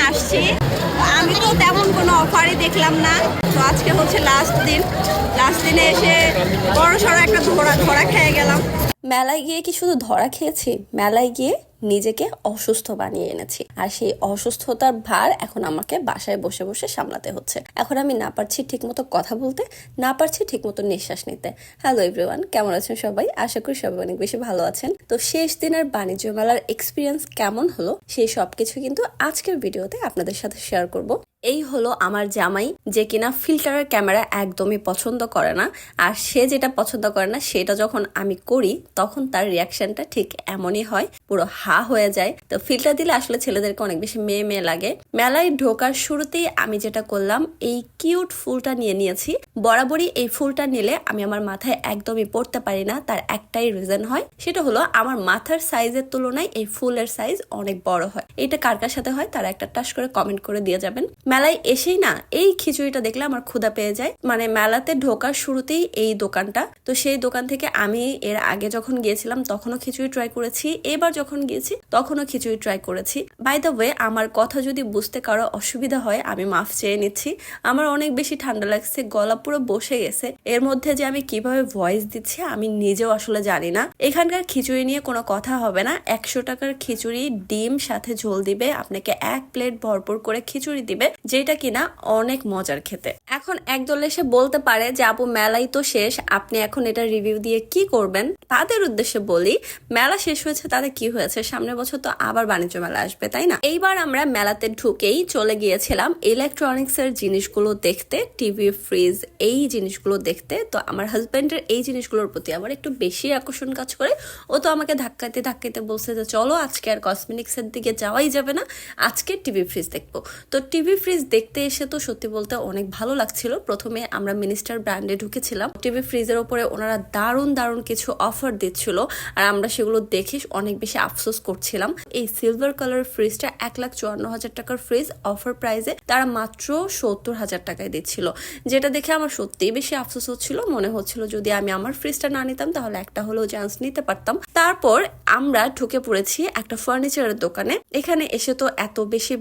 আসছি, আমি তো তেমন কোনো অফারই দেখলাম না। তো আজকে হচ্ছে লাস্ট দিনে এসে বড় সড়ো একটা ধরা খেয়ে গেলাম। মেলায় গিয়ে কি শুধু ধরা খেয়েছি, মেলায় গিয়ে নিজেকে অসুস্থ বানিয়ে এনেছি। আর সেই অসুস্থতার ভার এখন আমাকে বাসায় বসে বসে সামলাতে হচ্ছে। এখন আমি না পারছি ঠিকমতো কথা বলতে, না পারছি ঠিকমতো নিঃশ্বাস নিতে। হ্যালো এভরিওয়ান, কেমন আছেন সবাই? আশা করি সবাই অনেক বেশি ভালো আছেন। তো শেষ দিনের বাণিজ্য মেলার এক্সপিরিয়েন্স কেমন হলো সেই সবকিছু কিন্তু আজকের ভিডিওতে আপনাদের সাথে শেয়ার করব। এই হলো আমার জামাই, যে কিনা ফিল্টারের ক্যামেরা একদমই পছন্দ করে না। আর সে যেটা পছন্দ করে না সেটা যখন আমি করি তখন তার রিয়াকশনটা ঠিক এমনই হয়, পুরো হা হয়ে যায়। তো ফিল্টার দিলে আসলে ছেলেদেরকে অনেক বেশি মেয়ে মেয়ে লাগে। মেলায় ঢোকার শুরুতেই আমি যেটা করলাম, এই কিউট ফুলটা নিয়ে নিয়েছি। বরাবরই এই ফুলটা নিলে আমি আমার মাথায় একদমই পড়তে পারি না। তার একটাই রিজন হয়, সেটা হলো আমার মাথার সাইজের তুলনায় এই ফুলের সাইজ অনেক বড় হয়। এটা কার কার সাথে হয় তারা একটা টাস করে কমেন্ট করে দিয়ে যাবেন। মেলায় এসেই না এই খিচুড়িটা দেখলে আমার ক্ষুধা পেয়ে যায়। মানে মেলাতে ঢোকার শুরুতেই এই দোকানটা, তো সেই দোকান থেকে আমি এর আগে যখন গিয়েছিলাম তখনও খিচুড়ি ট্রাই করেছি, এবার যখন গিয়েছি তখনও খিচুড়ি ট্রাই করেছি। বাই দ্য ওয়ে, আমার কথা যদি বুঝতে কারো অসুবিধা হয় আমি মাফ চেয়ে নিচ্ছি। আমার অনেক বেশি ঠান্ডা লাগছে, গলা পুরো বসে গেছে। এর মধ্যে যে আমি কিভাবে ভয়েস দিচ্ছি আমি নিজেও আসলে জানি না। এখানকার খিচুড়ি নিয়ে কোনো কথা হবে না। 100 টাকার খিচুড়ি, ডিম সাথে ঝোল দিবে, আপনাকে 1 প্লেট ভরপুর করে খিচুড়ি দিবে, যেটা কিনা অনেক মজার খেতে। এখন একদল এসে বলতে পারে যে আপু মেলাই তো শেষ, আপনি এখন এটা রিভিউ দিয়ে কি করবেন? তাদের উদ্দেশ্যে বলি, মেলা শেষ হয়েছে তাতে কি হয়েছে, সামনের বছর তো আবার বাণিজ্য মেলা আসবে, তাই না? এইবার আমরা মেলাতে ঢুকেই চলে গিয়েছিলাম ইলেকট্রনিক্স এর জিনিসগুলো দেখতে, টিভি, ফ্রিজ, এই জিনিসগুলো দেখতে। তো আমার হাজবেন্ডের এই জিনিসগুলোর প্রতি আবার একটু বেশি আকর্ষণ কাজ করে। ও তো আমাকে ধাক্কাইতে বলছে যে চলো আজকে আর কসমেটিক্স এর দিকে যাওয়াই যাবে না, আজকে টিভি ফ্রিজ দেখবো। তো টিভি ফ্রিজ দেখতে এসে তো সত্যি বলতে অনেক ভালো লাগছিল। প্রথমে আমরা মিনিস্টার ব্র্যান্ডে ঢুকেছিলাম। টিভি ফ্রিজের উপরে ওনারা দারুণ কিছু অফার দিচ্ছিল, আর আমরা সেগুলো দেখে অনেক বেশি আফসোস করছিলাম। এই সিলভার কালার ফ্রিজটা 1,54,000 টাকার ফ্রিজ, অফার প্রাইসে তারা মাত্র 70,000 টাকায় দিচ্ছিল, যেটা দেখে আমার সত্যিই বেশি আফসোস হচ্ছিল। মনে হচ্ছিল যদি আমি আমার ফ্রিজটা না নিতাম তাহলে একটা হলেও চান্স নিতে পারতাম। তারপর আমরা ঢুকে পড়েছি একটা ফার্নিচারের দোকানে। এখানে এসে তো এত বেশি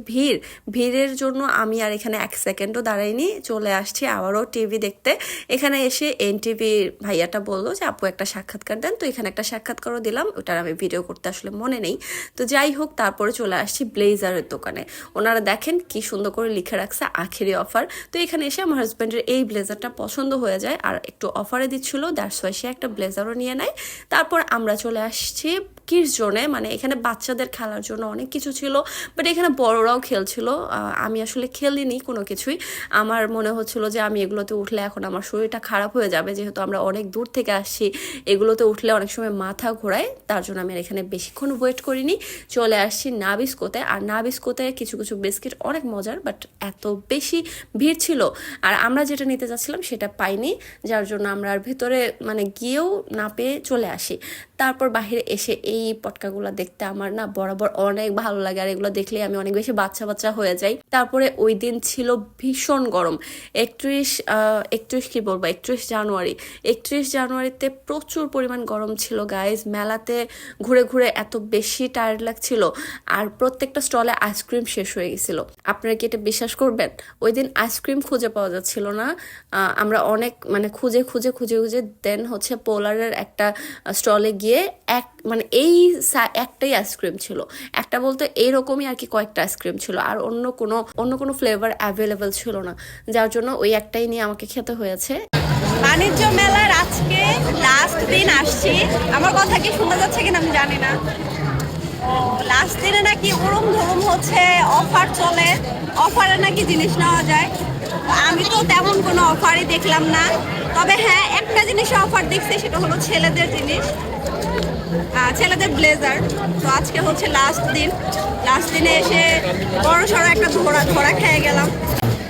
ভিড়ের জন্য আমি আর এখানে 1 সেকেন্ডও দাঁড়াইনি, চলে আসছি আবারও টিভি দেখতে। এখানে এসে এনটিভি ভাইয়াটা বললো যে আপু একটা সাক্ষাৎকার দেন, তো এখানে একটা সাক্ষাৎকারও দিলাম। ওটার আমি ভিডিও করতে আসলে মনে নেই। তো যাই হোক, তারপরে চলে আসছি ব্লেজারের দোকানে। ওনারা দেখেন কি সুন্দর করে লিখে রাখছে আখেরি অফার। তো এখানে এসে আমার হাজব্যান্ডের এই ব্লেজারটা পছন্দ হয়ে যায়, আর একটু অফারে দিচ্ছিল, দ্যাটস ওয়াই সে একটা ব্লেজারও নিয়ে নেয়। তারপর আমরা চলে আসছি কিডস জোনে। মানে এখানে বাচ্চাদের খেলার জন্য অনেক কিছু ছিল, বাট এখানে বড়রাও খেলছিল। আমি আসলে খেলিনি কোনো কিছুই। আমার মনে হচ্ছিল যে আমি এগুলোতে উঠলে এখন আমার শরীরটা খারাপ হয়ে যাবে, যেহেতু আমরা অনেক দূর থেকে আসছি, এগুলোতে উঠলে অনেক সময় মাথা ঘোরায়। তার জন্য আমি এখানে বেশিক্ষণ ওয়েট করিনি, চলে আসছি নাবিস্কোতে। আর নাবিস্কোতে কিছু বিস্কিট অনেক মজার, বাট এত বেশি ভিড় ছিল আর আমরা যেটা নিতে চাচ্ছিলাম সেটা পাইনি, যার জন্য আমরা আর ভেতরে মানে গিয়েও না পেয়ে চলে আসি। তারপর বাহিরে এসে এই পটকাগুলো দেখতে আমার না বরাবর অনেক ভালো লাগে, আর এগুলো দেখলে আমি অনেক বেশি বাচ্চা হয়ে যাই। তারপরে ওই দিন ছিল ভীষণ গরম, 31 জানুয়ারি। 31 জানুয়ারিতে প্রচুর পরিমাণ গরম ছিল গাইজ। মেলাতে ঘুরে এত বেশি টায়ার্ড লাগছিল, আর প্রত্যেকটা স্টলে আইসক্রিম শেষ হয়ে গেছিল। আপনারা কি এটা বিশ্বাস করবেন? ওই দিন আইসক্রিম খুঁজে পাওয়া যাচ্ছিল না। আমরা অনেক মানে খুঁজে দেন হচ্ছে পোলারের একটা স্টলে গিয়ে এই একটাই আইসক্রিম ছিল। একটা বলতে এইরকমই আর কি, কয়েকটা আইসক্রিম ছিল, আর অন্য কোনো ফ্লেভার অ্যাভেলেবেল ছিল না, যার জন্য ওই একটাই নিয়ে আমাকে খেতে হয়েছে। বাণিজ্য মেলার আজকে লাস্ট দিন আসছি, আমার কথা কি শোনা যাচ্ছে কিনা আমি জানি না। লাস্ট দিনে নাকি ওরম ধরম হচ্ছে অফার চলে, অফারে নাকি জিনিস নেওয়া যায়। আমি তো তেমন কোনো অফারই দেখলাম না, তবে হ্যাঁ একটা জিনিসে অফার দেখছি, সেটা হলো ছেলেদের জিনিস, ছেলেদের ব্লেজার। তো আজকে হচ্ছে লাস্ট দিনে এসে বড় সড়ো একটা ধরা খেয়ে গেলাম।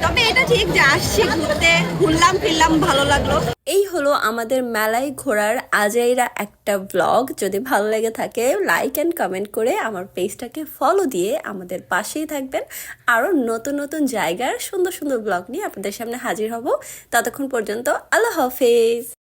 তবে এটা ঠিক যে আসছি ঘুরতে, ঘুরলাম ফিরলাম, ভালো লাগলো। এই হলো আমাদের মেলায় ঘোরার আজাইরা একটা ব্লগ। যদি ভালো লেগে থাকে লাইক অ্যান্ড কমেন্ট করে আমার পেজটাকে ফলো দিয়ে আমাদের পাশেই থাকবেন। আরও নতুন জায়গার সুন্দর ব্লগ নিয়ে আপনাদের সামনে হাজির হব। ততক্ষণ পর্যন্ত আল্লাহ হাফেজ।